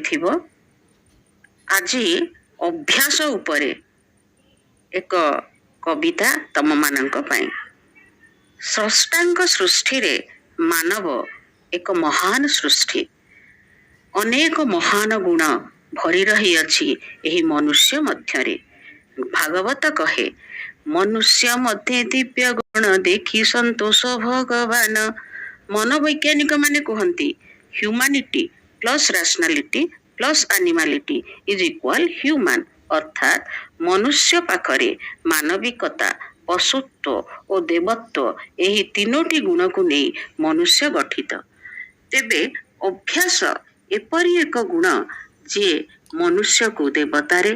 ଜାଣିଥିବ ଆଜି ଅଭ୍ୟାସ ଉପରେ ଏକ କବିତା ତମ ମାନଙ୍କ ପାଇଁ। ସ୍ରଷ୍ଟାଙ୍କ ସୃଷ୍ଟିରେ ମାନବ ଏକ ମହାନ ସୃଷ୍ଟି। ଅନେକ ମହାନ ଗୁଣ ଭରି ରହିଅଛି ଏହି ମନୁଷ୍ୟ ମଧ୍ୟରେ। ଭାଗବତ କହେ ମନୁଷ୍ୟ ମଧ୍ୟରେ ଦିବ୍ୟ ଗୁଣ ଦେଖି ସନ୍ତୋଷ ଭଗବାନ। ମନୋବୈଜ୍ଞାନିକ ମାନେ କୁହନ୍ତି humanity plus rationality plus animality is equal human. ଅର୍ଥାତ୍ ମନୁଷ୍ୟ ପାଖରେ ମାନବିକତା, ପଶୁତ୍ୱ ଓ ଦେବତ୍ୱ ଏହି ତିନୋଟି ଗୁଣକୁ ନେଇ ମନୁଷ୍ୟ ଗଠିତ। ତେବେ ଅଭ୍ୟାସ ଏପରି ଏକ ଗୁଣ ଯିଏ ମନୁଷ୍ୟକୁ ଦେବତାରେ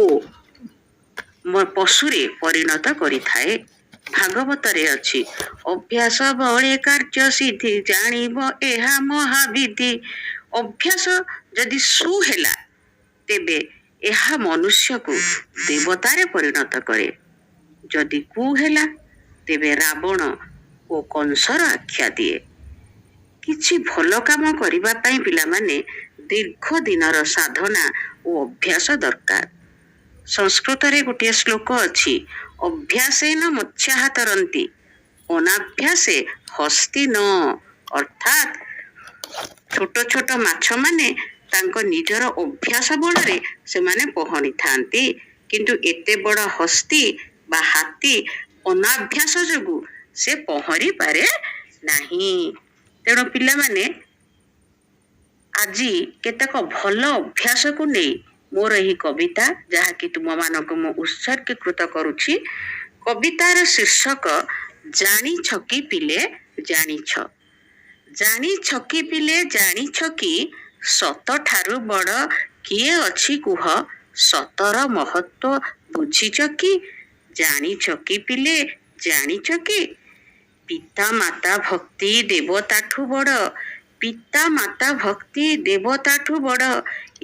ଓ ପଶୁରେ ପରିଣତ କରିଥାଏ। ଭାଗବତରେ ଅଛି ଅଭ୍ୟାସ ବଳେ କାର୍ଯ୍ୟ ସିଦ୍ଧି ଜାଣିବ ଏହା ମହାବିଧି। ଅଭ୍ୟାସ ଯଦି ହେଲା ତେବେ ଏହା ମନୁଷ୍ୟକୁ ଦେବତାରେ ପରିଣତ କରେ। ଯଦି ହେଲା ତେବେ ରାବଣ ଓ କଂସର ଆଖ୍ୟା ଦିଏ। କିଛି ଭଲ କାମ କରିବା ପାଇଁ ପିଲାମାନେ ଦୀର୍ଘ ଦିନର ସାଧନା ଓ ଅଭ୍ୟାସ ଦରକାର। ସଂସ୍କୃତରେ ଗୋଟିଏ ଶ୍ଲୋକ ଅଛି ଅଭ୍ୟାସେନ ମତ୍ସ୍ୟାଃ ତରନ୍ତି ଅନାଭ୍ୟାସେ ହସ୍ତି ନ। ଅର୍ଥାତ୍ ଛୋଟ ଛୋଟ ମାଛ ମାନେ ତାଙ୍କ ନିଜର ଅଭ୍ୟାସ ବଳରେ ସେମାନେ ପହଁରିଥାନ୍ତି, କିନ୍ତୁ ଏତେ ବଡ଼ ହସ୍ତି ବା ହାତୀ ଅନାଭ୍ୟାସ ଯୋଗୁ ସେ ପହଁରି ପାରେ ନାହିଁ। ତେଣୁ ପିଲାମାନେ ଆଜି କେତେକ ଭଲ ଅଭ୍ୟାସକୁ ନେଇ ମୋର ଏହି କବିତା, ଯାହାକି ତୁମମାନଙ୍କୁ ମୁଁ ଉତ୍ସର୍ଗୀକୃତ କରୁଛି। କବିତାର ଶୀର୍ଷକ ଜାଣିଛ କି ପିଲେ ଜାଣିଛ। ଜାଣିଛ କି ପିଲେ ଜାଣିଛ କି ସତ ଠାରୁ ବଡ଼ କିଏ ଅଛି କୁହ, ସତର ମହତ୍ଵ ବୁଝିଛ କି। ଜାଣିଛ କି ପିଲେ ଜାଣିଛ କି ପିତା ମାତା ଭକ୍ତି ଦେବତାଠୁ ବଡ଼। ପିତା ମାତା ଭକ୍ତି ଦେବତାଠୁ ବଡ଼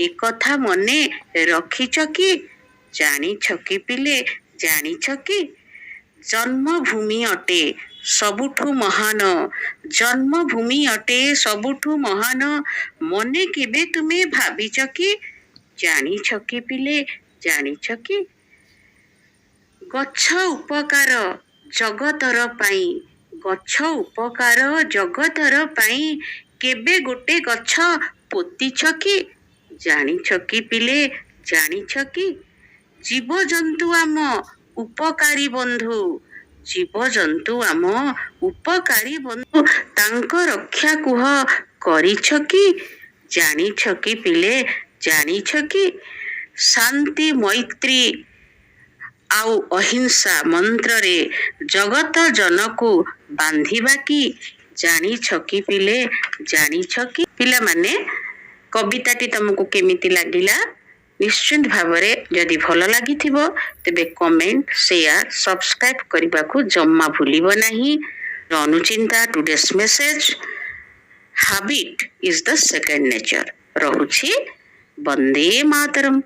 ଏକଥା ମନେ ରଖିଛ କି। ଜାଣିଛ କି ପିଲେ ଜାଣିଛ କି ଜନ୍ମଭୂମି ଅଟେ ସବୁଠୁ ମହାନ। ଜନ୍ମଭୂମି ଅଟେ ସବୁଠୁ ମହାନ ମନେ କେବେ ତୁମେ ଭାବିଛ କି। ଜାଣିଛ କି ପିଲେ ଜାଣିଛ କି ଗଛ ଉପକାର ଜଗତର ପାଇଁ। ଗଛ ଉପକାର ଜଗତର ପାଇଁ କେବେ ଗୋଟେ ଗଛ ପୋତିଛ କି। ଜାଣିଛ କି ପିଲେ ଜାଣିଛ କି ଜୀବଜନ୍ତୁ ଆମ ଉପକାରୀ ବନ୍ଧୁ। ଜୀବଜନ୍ତୁ ଆମ ଉପକାରୀ ବନ୍ଧୁ ତାଙ୍କ ରକ୍ଷା କୁହ କରିଛ କି। ଜାଣିଛ କି ପିଲେ ଜାଣିଛ କି ଶାନ୍ତି ମୈତ୍ରୀ ଆଉ ଅହିଂସା ମନ୍ତ୍ରରେ ଜଗତ ଜନକୁ ବାନ୍ଧିବା କି। ଜାଣିଛ କି ପିଲେ ଜାଣିଛ କି। ପିଲାମାନେ କବିତାଟି ତମକୁ କେମିତି ଲାଗିଲା? ନିଶ୍ଚିତ ଭାବରେ ଯଦି ଭଲ ଲାଗିଥିବ ତେବେ କମେଣ୍ଟ, ସେୟାର, ସବସ୍କ୍ରାଇବ କରିବାକୁ ଜମା ଭୁଲିବ ନାହିଁ। ଅନୁଚିନ୍ତା today's message habit is the second nature. ରହୁଛି। ବନ୍ଦେ ମାତରମ୍।